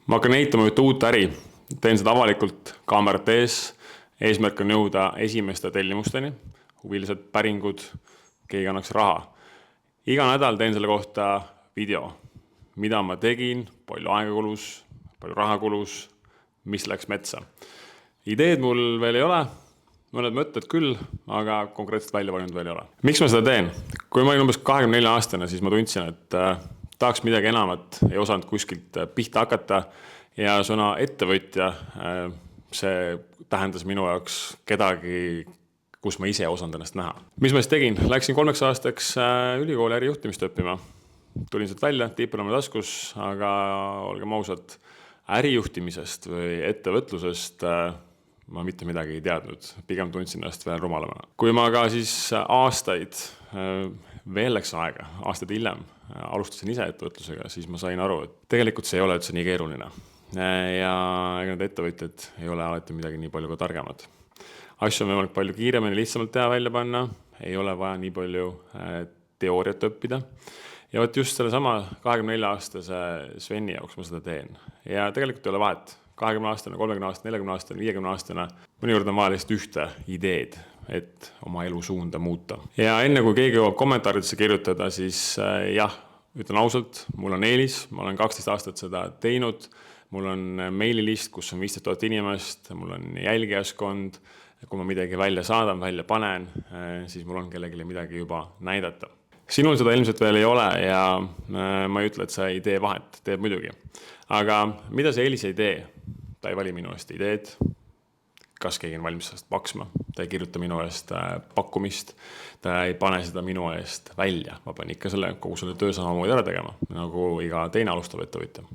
Ma hakkan ehitama ühte uut äri, teen seda avalikult kaamerate ees, eesmärk on jõuda esimeste tellimusteni, huvilised päringud, keegi annaks raha. Iga nädal teen selle kohta video, mida ma tegin, palju aega kulus, palju raha kulus, mis läks metsa. Ideed mul veel ei ole, mõned mõtted küll, aga konkreetselt välja valinud veel ei ole. Miks ma seda teen? Kui ma olin umbes 24-aastane, siis ma tundsin, et tahaks midagi enamat, ei osanud kuskilt pihta hakata ja sõna ettevõtja, see tähendas minu jaoks kedagi, kus ma ise osanud ennast näha. Mis ma siis tegin? Läksin 3 aastaks ülikooli ärijuhtimist õppima. Tulin sealt välja, diplomi taskus, aga olgem ausad, ärijuhtimisest või ettevõtlusest ma mitte midagi ei teadnud. Pigem tundsin ennast veel rumalamana. Kui ma ka siis aastaid, veel läks aega, aastaid hiljem, alustasin ise ettevõtlusega, siis ma sain aru, et tegelikult see ei ole üldse nii keeruline. Ja need ettevõtjad ei ole alati midagi nii palju ka targemad. Asju on võimalik palju kiiremini, lihtsamalt teha välja panna, ei ole vaja nii palju teooriat õppida. Ja võt just selle sama 24-aastase Sveni jaoks ma seda teen. Ja tegelikult ei ole vahet. 20-aastane, 30-aastane, 40-aastane, 50-aastane, mõnikord on vaja lihtsalt ühte ideed, et oma elu suunda muuta. Ja enne kui keegi jõuab kommentaaridesse kirjutada, siis jah, ütlen ausalt, mul on eelis, ma olen 12 aastat seda teinud, mul on meililist, kus on 15 000 inimest, mul on jälgijaskond, kui ma midagi välja saadan, välja panen, siis mul on kellelegi midagi juba näidata. Sinul seda ilmselt veel ei ole ja ma ei ütle, et sa ei tee vahet, teeb muidugi. Aga mida see eelis ei tee? Ta ei vali minu eest ideed, kas keegi on valmis sellest maksma, ta ei kirjuta minu eest pakkumist, ta ei pane seda minu eest välja, ma pean ikka kogu selle töö samamoodi ära tegema, nagu iga teine alustav ettevõtja.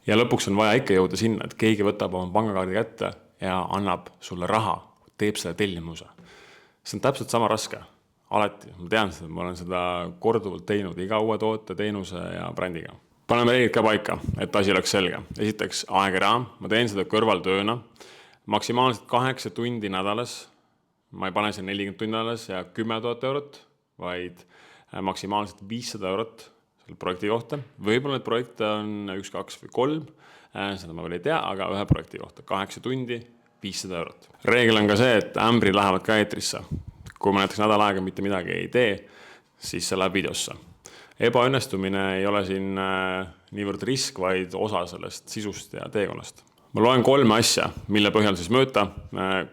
Ja lõpuks on vaja ikka jõuda sinna, et keegi võtab oma pangakaardi kätte ja annab sulle raha, teeb selle tellimuse. See on täpselt sama raske, alati, ma tean seda, ma olen seda korduvalt teinud, iga uue toote, teenuse ja brändiga. Paneme reeglid ka paika, et asi oleks selge. Esiteks aegraam, ma teen seda kõrvaltööna, maksimaalselt 8 tundi nädalas, ma ei pane see 40 tundi nädalas ja 10 000 eurot, vaid maksimaalselt 500 eurot selle projekti kohta. Võib-olla need projekte on 1, 2 või 3, seda ma veel ei tea, aga ühe projekti kohta 8 tundi, 500 eurot. Reegel on ka see, et ämbrid lähevad ka eetrisse. Kui ma näiteks nädal aega mitte midagi ei tee, siis see läheb videosse. Ebaõnnestumine ei ole siin niivõrd risk, vaid osa sellest sisust ja teekonnast. Ma loen 3 asja, mille põhjal siis mõõta,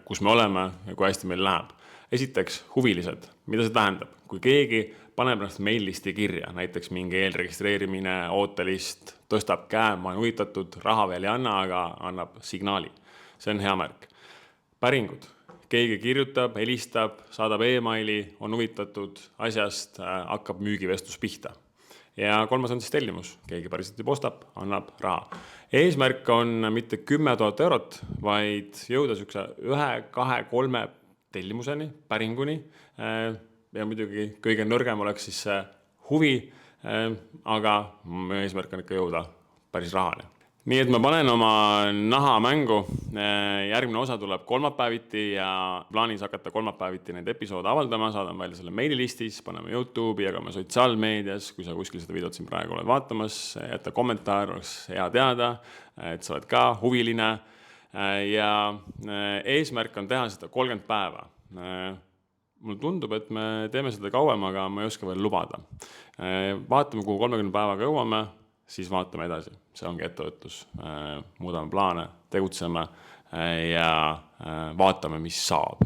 kus me oleme ja kui hästi meil läheb. Esiteks, huvilised. Mida see tähendab? Kui keegi paneb ennast mail-listi kirja, näiteks mingi eelregistreerimine, ootelist, tõstab käe, ma olen huvitatud, raha veel ei anna, aga annab signaali. See on hea märk. Päringud. Keegi kirjutab, helistab, saadab e-maili, on huvitatud asjast, hakkab müügivestlus pihta. Ja 3. on siis tellimus. Keegi päriselt juba ostab, annab raha. Eesmärk on mitte 10 000 eurot, vaid jõuda 1, 2, 3 tellimuseni, päringuni. Ja muidugi kõige nõrgem oleks siis huvi, aga eesmärk on ikka jõuda päris rahani. Nii et ma panen oma naha mängu, järgmine osa tuleb kolmapäeviti ja plaanis hakata kolmapäeviti neid episoode avaldama, saadan välja selle meililistis, paneme YouTube'i, jagame sotsiaalmeedias, kui sa kuskil seda videot siin praegu oled vaatamas, jätta kommentaar, oleks hea teada, et sa oled ka huviline ja eesmärk on teha seda 30 päeva. Mulle tundub, et me teeme seda kauem, aga ma ei oska veel lubada. Vaatame, kuhu 30 päevaga jõuame, siis vaatame edasi. See ongi ettevõtlus. Muudame plaane, tegutseme ja vaatame, mis saab.